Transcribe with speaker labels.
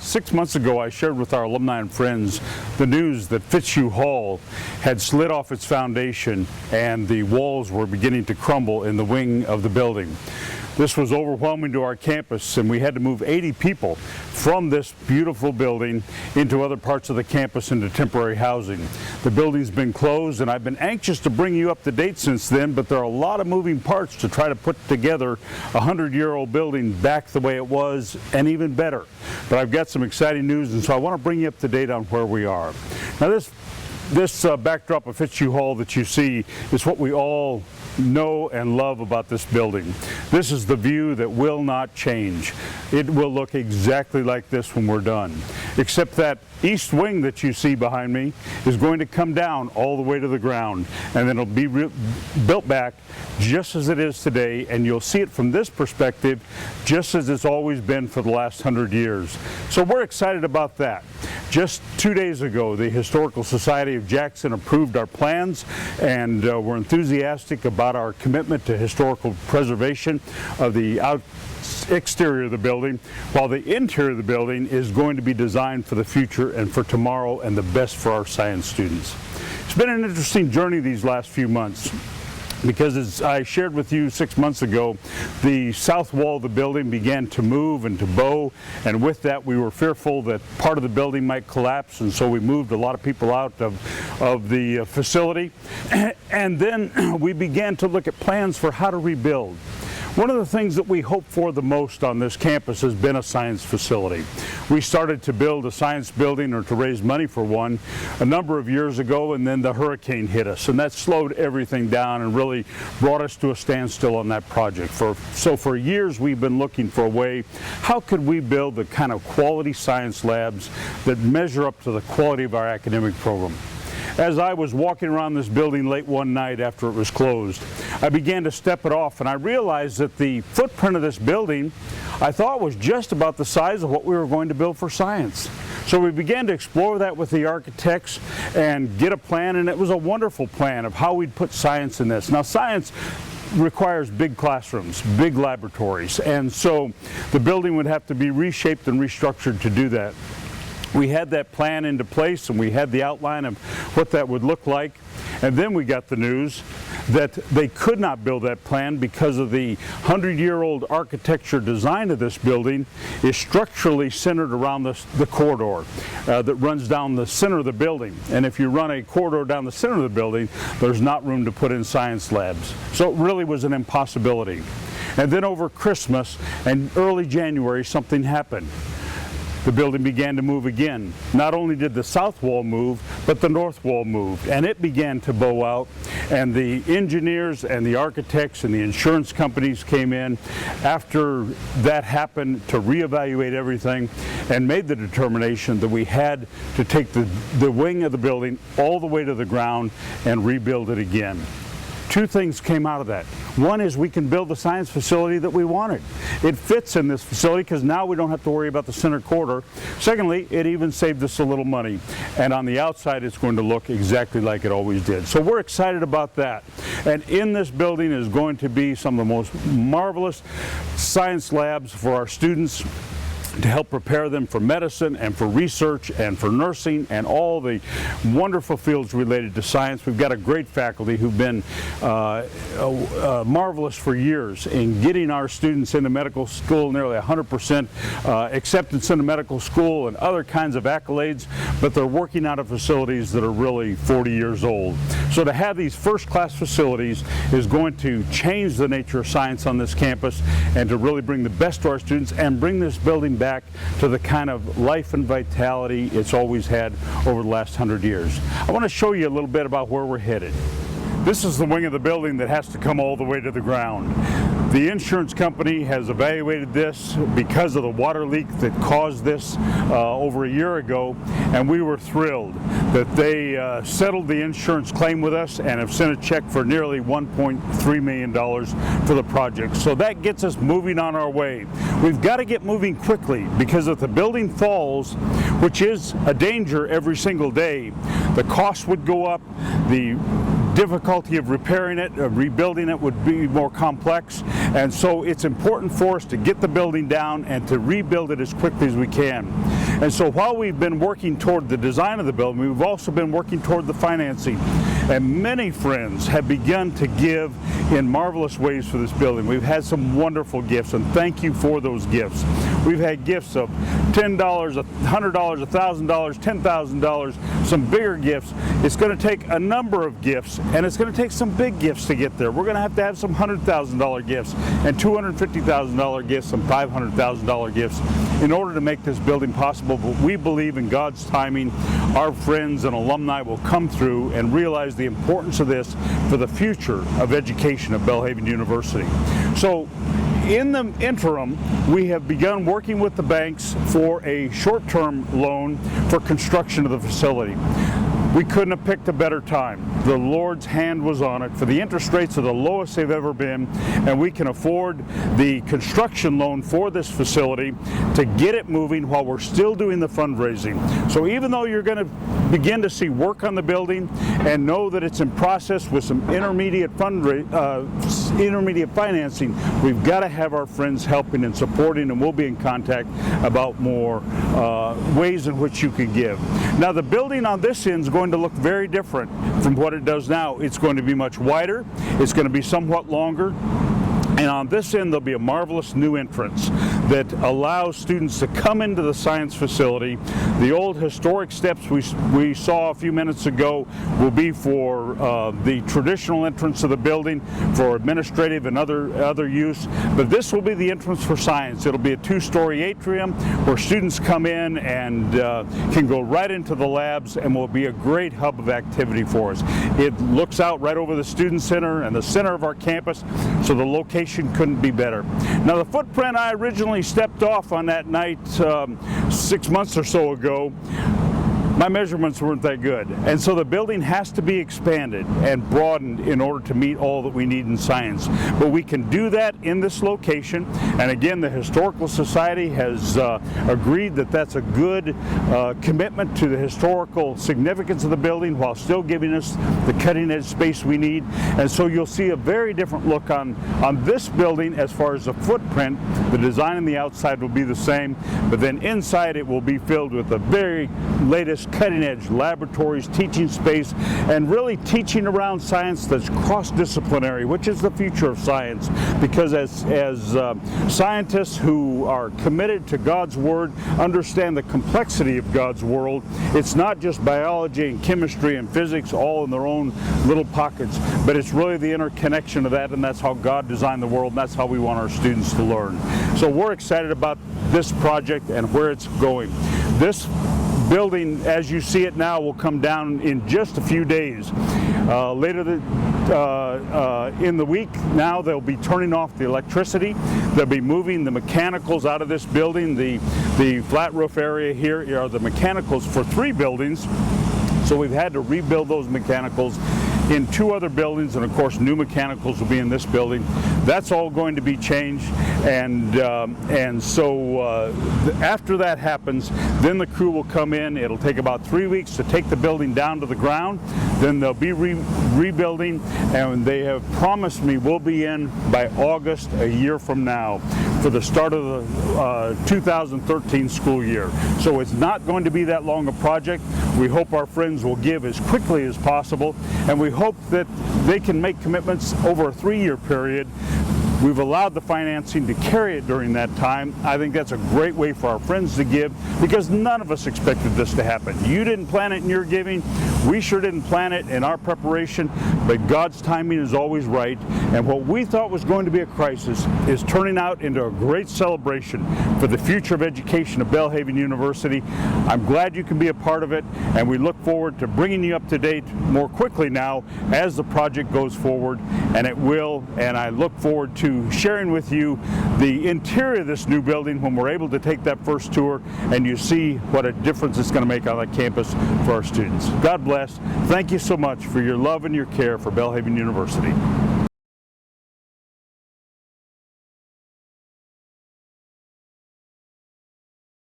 Speaker 1: 6 months ago, I shared with our alumni and friends the news that Fitzhugh Hall had slid off its foundation and the walls were beginning to crumble in the wing of the building. This was overwhelming to our campus, and we had to move 80 people from this beautiful building into other parts of the campus into temporary housing. The building's been closed, and I've been anxious to bring you up to date since then, but there are a lot of moving parts to try to put together a 100-year-old building back the way it was, and even better. But I've got some exciting news, and so I want to bring you up to date on where we are. Now, this backdrop of Fitzhugh Hall that you see is what we all know and love about this building. This is the view that will not change. It will look exactly like this when we're done, except that east wing that you see behind me is going to come down all the way to the ground, and then it'll be built back just as it is today, and you'll see it from this perspective just as it's always been for the last 100 years. So we're excited about that. Just 2 days ago, the Historical Society of Jackson approved our plans, and we're enthusiastic about our commitment to historical preservation of the exterior of the building, while the interior of the building is going to be designed for the future and for tomorrow and the best for our science students. It's been an interesting journey these last few months, because as I shared with you 6 months ago, the south wall of the building began to move and to bow, and with that we were fearful that part of the building might collapse, and so we moved a lot of people out of the facility. And then we began to look at plans for how to rebuild. One of the things that we hope for the most on this campus has been a science facility. We started to build a science building, or to raise money for one, a number of years ago, and then the hurricane hit us, and that slowed everything down and really brought us to a standstill on that project. So for years we've been looking for a way, how could we build the kind of quality science labs that measure up to the quality of our academic program? As I was walking around this building late one night after it was closed, I began to step it off, and I realized that the footprint of this building I thought was just about the size of what we were going to build for science. So we began to explore that with the architects and get a plan, and it was a wonderful plan of how we'd put science in this. Now, science requires big classrooms, big laboratories, and so the building would have to be reshaped and restructured to do that. We had that plan into place, and we had the outline of what that would look like, and then we got the news that they could not build that plan because of the 100-year-old architecture design of this building is structurally centered around the corridor that runs down the center of the building. And if you run a corridor down the center of the building, there's not room to put in science labs. So it really was an impossibility. And then over Christmas and early January, something happened. The building began to move again. Not only did the south wall move, but the north wall moved, and it began to bow out, and the engineers and the architects and the insurance companies came in after that happened to reevaluate everything and made the determination that we had to take the wing of the building all the way to the ground and rebuild it again. Two things came out of that. One is we can build the science facility that we wanted. It fits in this facility because now we don't have to worry about the center corridor. Secondly, it even saved us a little money. And on the outside, it's going to look exactly like it always did. So we're excited about that. And in this building is going to be some of the most marvelous science labs for our students, to help prepare them for medicine and for research and for nursing and all the wonderful fields related to science. We've got a great faculty who've been marvelous for years in getting our students into medical school, nearly 100% acceptance into medical school and other kinds of accolades, but they're working out of facilities that are really 40 years old. So to have these first-class facilities is going to change the nature of science on this campus and to really bring the best to our students and bring this building back to the kind of life and vitality it's always had over the last 100 years. I want to show you a little bit about where we're headed. This is the wing of the building that has to come all the way to the ground. The insurance company has evaluated this because of the water leak that caused this over a year ago, and we were thrilled that they settled the insurance claim with us and have sent a check for nearly $1.3 million for the project. So that gets us moving on our way. We've got to get moving quickly, because if the building falls, which is a danger every single day, the cost would go up, the difficulty of repairing it, of rebuilding it would be more complex, and so it's important for us to get the building down and to rebuild it as quickly as we can. And so while we've been working toward the design of the building, we've also been working toward the financing. And many friends have begun to give in marvelous ways for this building. We've had some wonderful gifts, and thank you for those gifts. We've had gifts of $10, $100, $1,000, $10,000, some bigger gifts. It's going to take a number of gifts, and it's going to take some big gifts to get there. We're going to have some $100,000 gifts, and $250,000 gifts, and $500,000 gifts in order to make this building possible. But we believe in God's timing, our friends and alumni will come through and realize the importance of this for the future of education at Belhaven University. So in the interim, we have begun working with the banks for a short-term loan for construction of the facility. We couldn't have picked a better time. The Lord's hand was on it. For the interest rates are the lowest they've ever been, and we can afford the construction loan for this facility to get it moving while we're still doing the fundraising. So even though you're going to begin to see work on the building and know that it's in process with some intermediate financing, we've got to have our friends helping and supporting, and we'll be in contact about more ways in which you can give. Now, the building on this end is going to look very different from what it does now. It's going to be much wider, it's going to be somewhat longer, and on this end there'll be a marvelous new entrance that allows students to come into the science facility. The old historic steps we saw a few minutes ago will be for the traditional entrance of the building for administrative and other use, but this will be the entrance for science. It'll be a two-story atrium where students come in and can go right into the labs, and will be a great hub of activity for us. It looks out right over the student center and the center of our campus, so the location couldn't be better. Now, the footprint I originally stepped off on that night 6 months or so ago, my measurements weren't that good, and so the building has to be expanded and broadened in order to meet all that we need in science. But we can do that in this location, and again, the Historical Society has agreed that that's a good commitment to the historical significance of the building while still giving us the cutting-edge space we need. And so you'll see a very different look on this building as far as the footprint. The design on the outside will be the same, but then inside it will be filled with the very latest cutting-edge laboratories, teaching space, and really teaching around science that's cross-disciplinary, which is the future of science. Because as scientists who are committed to God's Word understand the complexity of God's world, it's not just biology and chemistry and physics all in their own little pockets, but it's really the interconnection of that, and that's how God designed the world, and that's how we want our students to learn. So we're excited about this project and where it's going. This building, as you see it now, will come down in just a few days. Later in the week now, they'll be turning off the electricity. They'll be moving the mechanicals out of this building. The flat roof area here are the mechanicals for 3 buildings. So we've had to rebuild those mechanicals in 2 other buildings, and of course new mechanicals will be in this building. That's all going to be changed, and so after that happens, then the crew will come in. It'll take about 3 weeks to take the building down to the ground. Then they'll be rebuilding, and they have promised me we'll be in by August a year from now for the start of the 2013 school year. So it's not going to be that long a project. We hope our friends will give as quickly as possible, and we hope that they can make commitments over a 3-year period. We've allowed the financing to carry it during that time. I think that's a great way for our friends to give, because none of us expected this to happen. You didn't plan it in your giving. We sure didn't plan it in our preparation, but God's timing is always right. And what we thought was going to be a crisis is turning out into a great celebration for the future of education at Belhaven University. I'm glad you can be a part of it, and we look forward to bringing you up to date more quickly now as the project goes forward, and it will. And I look forward to sharing with you the interior of this new building when we're able to take that first tour and you see what a difference it's going to make on the campus for our students. God bless. Thank you so much for your love and your care for Belhaven University.